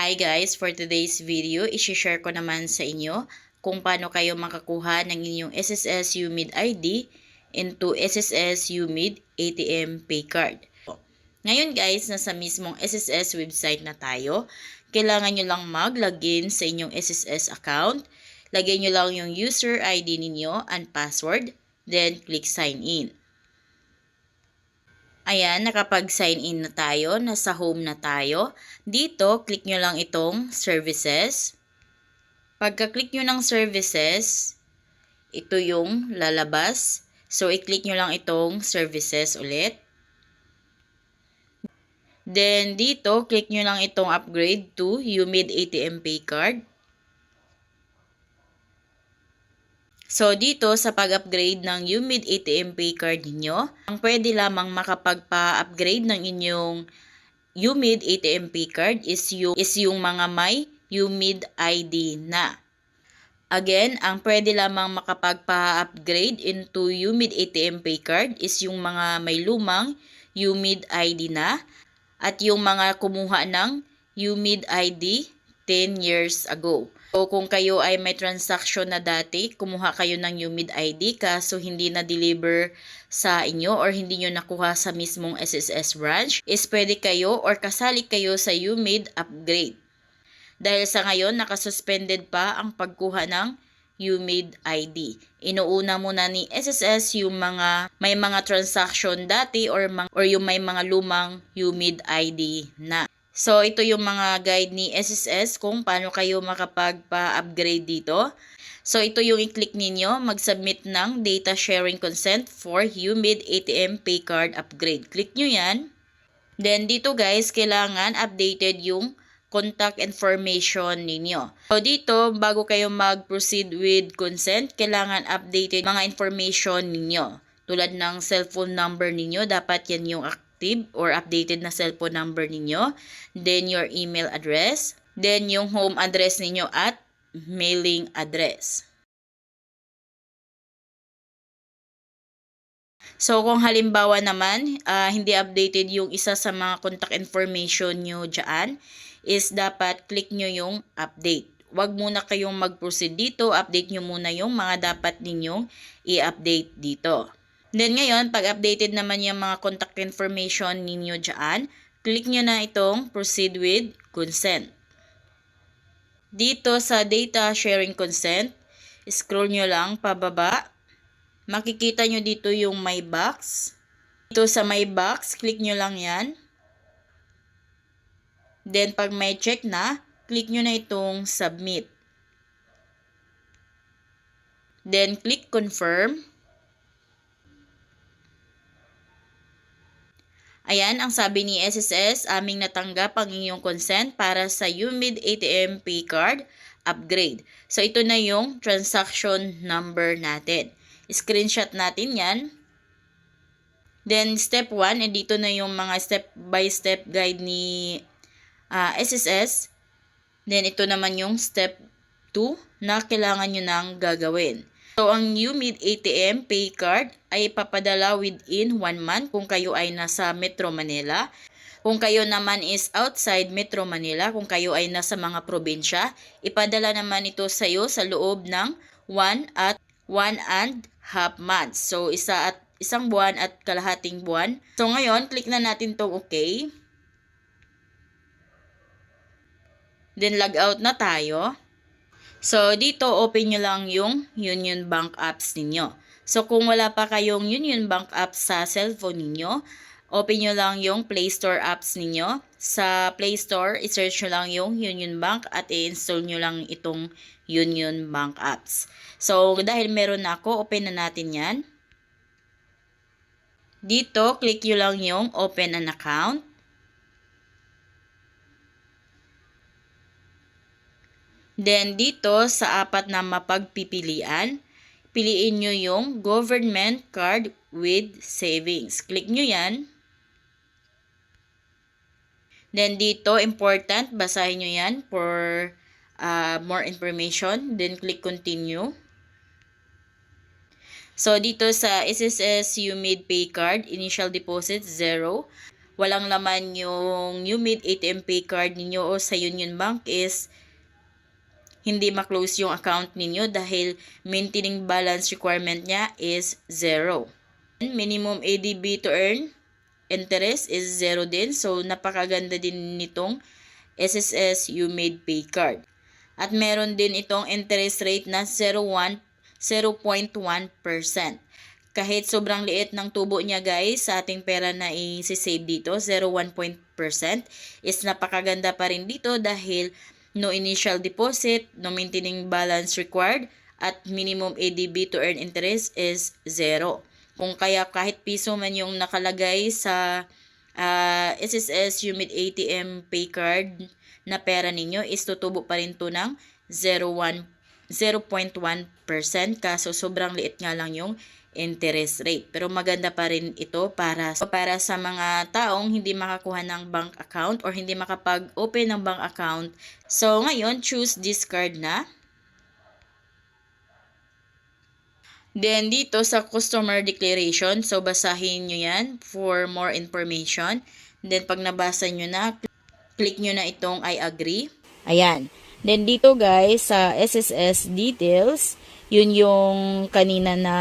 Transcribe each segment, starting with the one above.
Hi guys, for today's video, i-share ko naman sa inyo kung paano kayo makakuha ng inyong SSS UMID ID into SSS UMID ATM Pay Card. Ngayon guys, nasa mismong SSS website na tayo. Kailangan nyo lang mag-login sa inyong SSS account. Lagay nyo lang yung user ID ninyo and password, then click sign in. Ayan, nakapag-sign in na tayo, nasa home na tayo. Dito, click nyo lang itong services. Pagka-click nyo ng services, ito yung lalabas. So, i-click nyo lang itong services ulit. Then, dito, click nyo lang itong upgrade to UMID ATM Pay Card. So, dito sa pag-upgrade ng UMID ATM Pay Card ninyo, ang pwede lamang makapagpa-upgrade ng inyong UMID ATM Pay Card is yung mga may UMID ID na. Again, ang pwede lamang makapagpa-upgrade into UMID ATM Pay Card is yung mga may lumang UMID ID na at yung mga kumuha ng UMID ID 10 years ago. So, kung kayo ay may transaction na dati, kumuha kayo ng UMID ID kaso hindi na-deliver sa inyo or hindi nyo nakuha sa mismong SSS branch, is pwede kayo or kasali kayo sa UMID upgrade. Dahil sa ngayon, nakasuspended pa ang pagkuha ng UMID ID. Inuuna muna ni SSS yung may mga transaction dati or yung may mga lumang UMID ID na. So, ito yung mga guide ni SSS kung paano kayo makapagpa-upgrade dito. So, ito yung i-click ninyo, mag-submit ng data sharing consent for UMID ATM Pay Card upgrade. Click nyo yan. Then, dito guys, kailangan updated yung contact information ninyo. So, dito, bago kayo mag-proceed with consent, kailangan updated mga information ninyo. Tulad ng cellphone number ninyo, dapat yan yung or updated na cellphone number ninyo, then your email address, then yung home address ninyo at mailing address. So, kung halimbawa naman, hindi updated yung isa sa mga contact information nyo dyan, is dapat click nyo yung update. Huwag muna kayong mag-proceed dito, update nyo muna yung mga dapat ninyong i-update dito. Then ngayon, pag updated naman yung mga contact information ninyo dyan, click nyo na itong proceed with consent. Dito sa data sharing consent, scroll nyo lang pababa. Makikita nyo dito yung my box. Dito sa my box, click nyo lang yan. Then pag may check na, click nyo na itong submit. Then click confirm. Ayan, ang sabi ni SSS, aming natanggap ang inyong consent para sa UMID ATM Pay Card upgrade. So, ito na yung transaction number natin. Screenshot natin yan. Then, step 1, dito na yung mga step-by-step guide ni SSS. Then, ito naman yung step 2 na kailangan nyo nang gagawin. So, ang UMID ATM Pay Card ay ipapadala within 1 month kung kayo ay nasa Metro Manila. Kung kayo naman is outside Metro Manila, kung kayo ay nasa mga probinsya, ipadala naman ito sa iyo sa loob ng 1 and half months. So, isang buwan at kalahating buwan. So, ngayon, click na natin itong OK. Then, log out na tayo. So, dito, open nyo lang yung Union Bank apps ninyo. So, kung wala pa kayong Union Bank apps sa cellphone ninyo, open nyo lang yung Play Store apps ninyo. Sa Play Store, i-search nyo lang yung Union Bank at i-install nyo lang itong Union Bank apps. So, dahil meron na ako, open na natin yan. Dito, click nyo lang yung Open an Account. Then, dito sa apat na mapagpipilian, piliin nyo yung Government Card with Savings. Click nyo yan. Then, dito, important, basahin nyo yan for more information. Then, click Continue. So, dito sa SSS UMID Pay Card, initial deposit 0. walang laman yung UMID ATM Pay card ninyo o sa Union Bank is hindi ma-close yung account ninyo dahil maintaining balance requirement niya is 0. Minimum ADB to earn interest is 0 din. So, napakaganda din nitong SSS UMID Pay card. At meron din itong interest rate na 0.1%. Kahit sobrang liit ng tubo niya guys, sa ating pera na i-save dito, 0.1% is napakaganda pa rin dito dahil no initial deposit, no maintaining balance required, at minimum ADB to earn interest is 0. Kung kaya kahit piso man yung nakalagay sa SSS UMID ATM Pay card na pera ninyo is tutubo pa rin to ng 0.1%, kaso sobrang liit nga lang yung interest rate. Pero maganda pa rin ito para sa mga taong hindi makakuha ng bank account or hindi makapag-open ng bank account. So, ngayon, choose this card na. Then, dito sa customer declaration, so basahin nyo yan for more information. Then, pag nabasa nyo na, click nyo na itong I agree. Ayan. Then, dito guys, sa SSS details, yun yung kanina na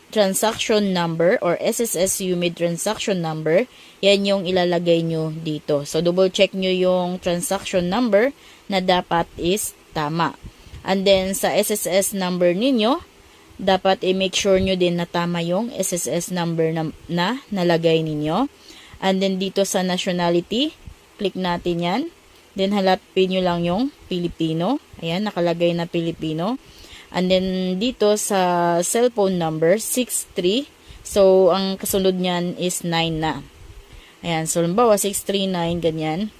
transaction number or SSS UMID transaction number, yan yung ilalagay nyo dito. So, double check nyo yung transaction number na dapat is tama. And then, sa SSS number ninyo, dapat i-make sure nyo din na tama yung SSS number na nalagay ninyo. And then, dito sa nationality, click natin yan. Then, hanapin nyo lang yung Filipino. Ayan, nakalagay na Filipino. And then, dito sa cellphone number, 63. So, ang kasunod niyan is 9 na. Ayan, so, limbawa, 639, ganyan.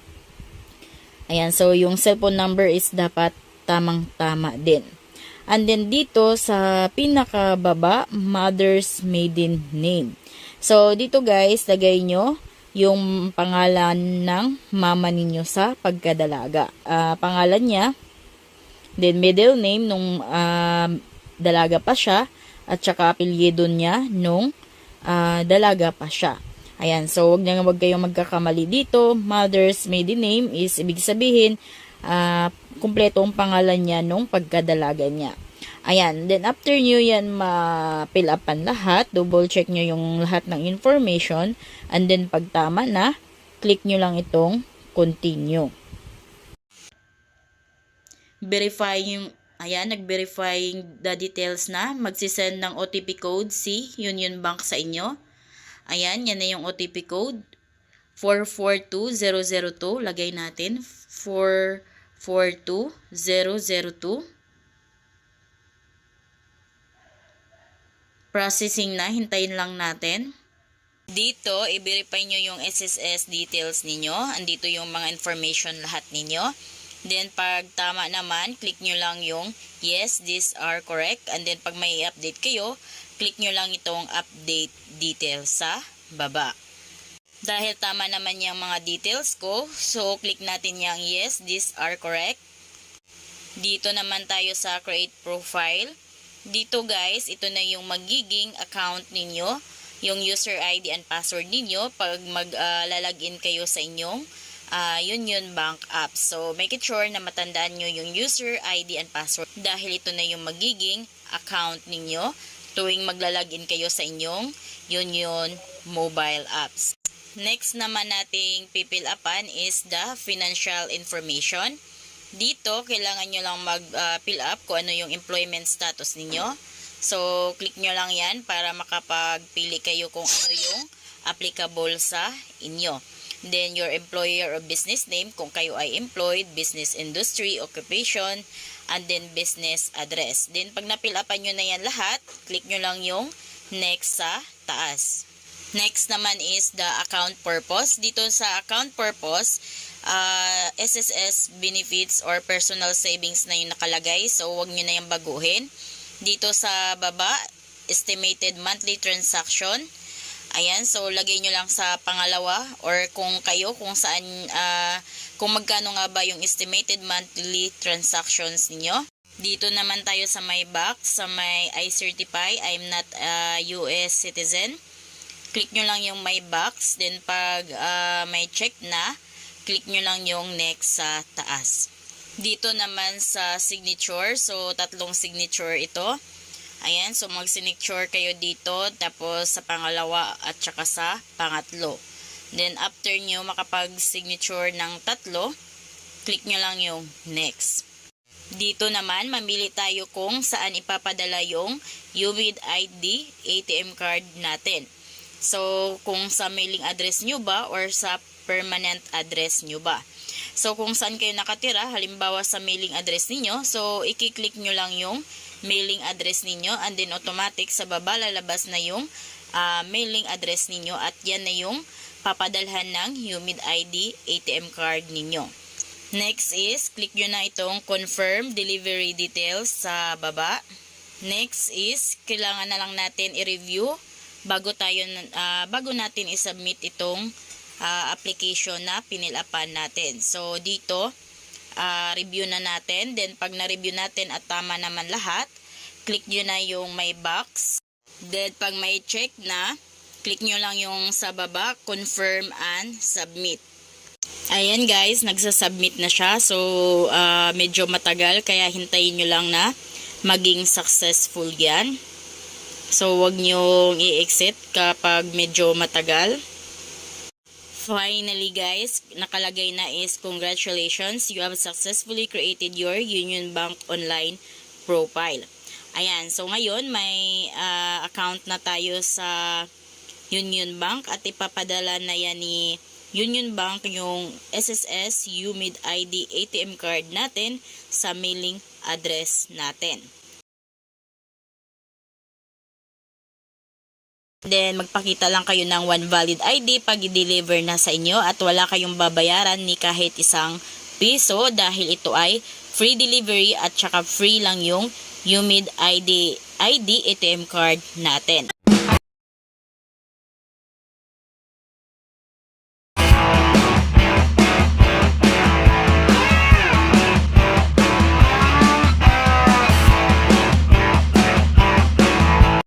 Ayan, so, yung cellphone number is dapat tamang-tama din. And then, dito sa pinakababa, mother's maiden name. So, dito guys, lagay nyo yung pangalan ng mama ninyo sa pagkadalaga. Pangalan niya, then middle name nung dalaga pa siya, at saka apelyido niya nung dalaga pa siya. Ayan, so wag kayong magkakamali dito. Mother's maiden name is ibig sabihin kumpleto ang pangalan niya nung pagkadalaga niya. Ayan, then after nyo yan ma-fill upan lahat, double check nyo yung lahat ng information, and then pag tama na, click nyo lang itong continue. Verify yung, ayan, nag-verify the details na, magsisend ng OTP code si Union Bank sa inyo. Ayan, yan na yung OTP code, 442002, lagay natin, 442002. Processing na, hintayin lang natin. Dito, i-verify nyo yung SSS details ninyo. Andito yung mga information lahat ninyo. Then, pag tama naman, click nyo lang yung yes, these are correct. And then, pag may update kayo, click nyo lang itong update details sa baba. Dahil tama naman yung mga details ko, so click natin yung yes, these are correct. Dito naman tayo sa create profile. Dito guys, ito na yung magiging account ninyo, yung user ID and password ninyo pag maglalagin kayo sa inyong Union Bank app. So, make it sure na matandaan nyo yung user ID and password dahil ito na yung magiging account ninyo tuwing maglalagin kayo sa inyong Union mobile apps. Next naman nating pipil upan is the financial information. Dito, kailangan nyo lang mag-fill up kung ano yung employment status ninyo. So, click nyo lang yan para makapagpili kayo kung ano yung applicable sa inyo. Then, your employer or business name, kung kayo ay employed, business industry, occupation, and then business address. Then, pag na-fill upan nyo na yan lahat, click nyo lang yung next sa taas. Next naman is the account purpose. Dito sa account purpose, SSS benefits or personal savings na yung nakalagay. So, wag nyo na yung baguhin. Dito sa baba, estimated monthly transaction. Ayan, so lagay nyo lang sa pangalawa or kung kayo, kung saan, kung magkano nga ba yung estimated monthly transactions niyo. Dito naman tayo sa may box, sa may I certify I'm not a US citizen. click nyo lang yung my box. Then pag may check na, click nyo lang yung next sa taas. Dito naman sa signature, so tatlong signature ito. Ayan, so mag-signature kayo dito, tapos sa pangalawa at saka sa pangatlo. Then after nyo makapag-signature ng tatlo, click nyo lang yung next. Dito naman, mamili tayo kung saan ipapadala yung UMID ID ATM card natin. So, kung sa mailing address nyo ba or sa permanent address nyo ba. So, kung saan kayo nakatira, halimbawa sa mailing address ninyo, so i-click nyo lang yung mailing address ninyo and then automatic sa baba lalabas na yung mailing address ninyo at yan na yung papadalhan ng UMID ID ATM card ninyo. Next is, click nyo na itong confirm delivery details sa baba. Next is, kailangan na lang natin i-review bago natin i-submit itong application na pinilapan natin. So, dito, review na natin. Then, pag na-review natin at tama naman lahat, click nyo na yung my box. Then, pag may check na, click nyo lang yung sa baba, confirm and submit. Ayan guys, nagsasubmit na siya. So, medyo matagal, kaya hintayin nyo lang na maging successful yan. So, wag nyo i-exit kapag medyo matagal. Finally guys, nakalagay na is congratulations, you have successfully created your Union Bank online profile. Ayan, so ngayon may account na tayo sa Union Bank at ipapadala na yan ni Union Bank yung SSS UMID ID ATM card natin sa mailing address natin. Then, magpakita lang kayo ng one valid ID pag i-deliver na sa inyo at wala kayong babayaran ni kahit isang piso dahil ito ay free delivery at saka free lang yung UMID ID ATM card natin.